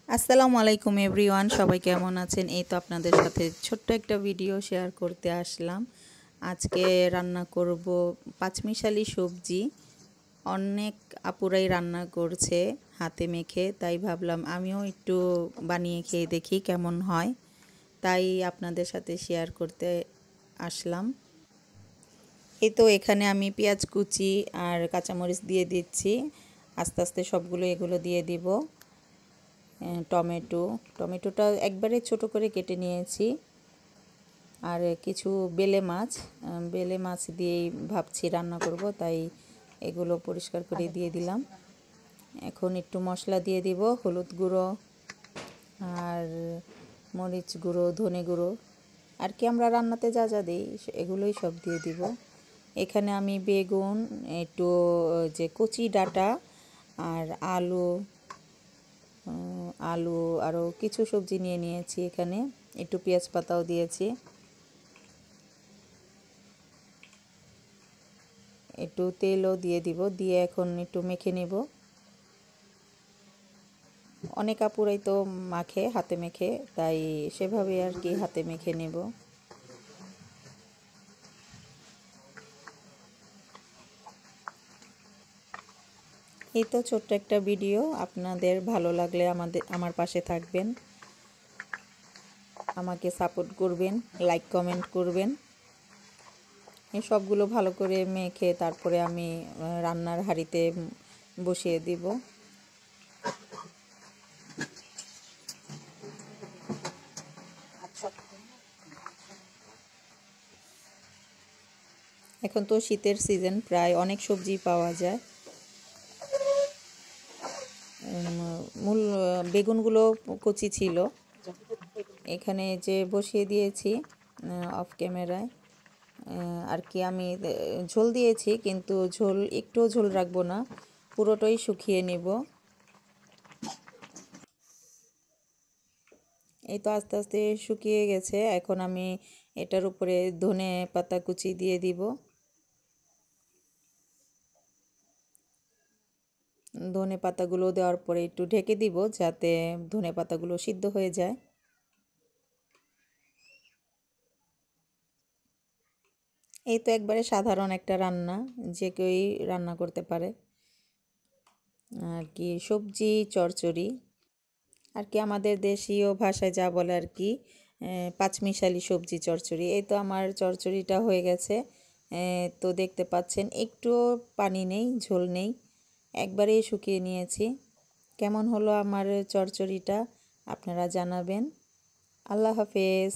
আসসালামু আলাইকুম এভরিওয়ান, সবাই কেমন আছেন? এই তো আপনাদের সাথে ছোট্ট একটা ভিডিও শেয়ার করতে আসলাম। আজকে রান্না করব পাঁচমিশালি সবজি। অনেক আপুরাই রান্না করছে হাতে মেখে, তাই ভাবলাম আমিও একটু বানিয়ে খেয়ে দেখি কেমন হয়। তাই আপনাদের সাথে শেয়ার করতে আসলাম। এই তো এখানে আমি পেঁয়াজ কুচি আর কাঁচামরিচ দিয়ে দিচ্ছি। আস্তে আস্তে সবগুলো এগুলো দিয়ে দিব। টমেটোটা একবারে ছোট করে কেটে নিয়েছি। আর কিছু বেলে মাছ দিয়েই ভাবছি রান্না করব, তাই এগুলো পরিষ্কার করে দিয়ে দিলাম। এখন একটু মশলা দিয়ে দিব, হলুদ গুঁড়ো আর মরিচ গুঁড়ো, ধনে গুঁড়ো, আর কি আমরা রান্নাতে যা যা দিই এগুলোই সব দিয়ে দিব। এখানে আমি বেগুন, একটু যে কচি ডাঁটা আর আলু আরও কিছু সবজি নিয়ে নিয়েছি। এখানে একটু পেঁয়াজ পাতাও দিয়েছি, একটু তেলও দিয়ে দিব। দিয়ে এখন একটু মেখে নেব। অনেক আপুরাই তো মাখে হাতে মেখে, তাই সেভাবে আর কি হাতে মেখে নেব। এই তো ছোট্ট একটা ভিডিও, আপনাদের ভালো লাগলে আমার পাশে থাকবেন, আমাকে সাপোর্ট করবেন, লাইক কমেন্ট করবেন। এই সবগুলো ভালো করে মেখে তারপরে আমি রান্নার হাঁড়িতে বসিয়ে দিব। এখন তো শীতের সিজন, প্রায় অনেক সবজি পাওয়া যায়। মূল বেগুনগুলো কচি ছিল, এখানে যে বসিয়ে দিয়েছি অফ ক্যামেরায়। আর কি আমি ঝোল দিয়েছি, কিন্তু একটুও ঝোল রাখবো না, পুরোটাই শুকিয়ে নেব। এই তো আস্তে আস্তে শুকিয়ে গেছে। এখন আমি এটার উপরে ধনে পাতা কুচি দিয়ে দিব। ধনে পাতাগুলো দেওয়ার পরে একটু ঢেকে দিব, যাতে ধনে পাতাগুলো সিদ্ধ হয়ে যায়। এই তো একবারে সাধারণ একটা রান্না, যে কেউই রান্না করতে পারে। আর কি সবজি চচ্চড়ি, আর কি আমাদের দেশীয় ভাষায় যা বলে আর কি, পাঁচমিশালি সবজি চচ্চড়ি। এই তো আমার চচ্চড়িটা হয়ে গেছে। তো দেখতে পাচ্ছেন একটুও পানি নেই, ঝোল নেই, একবারেই শুকিয়ে নিয়েছি। কেমন হলো আমার চচ্চড়িটা আপনারা জানাবেন। আল্লাহ হাফেজ।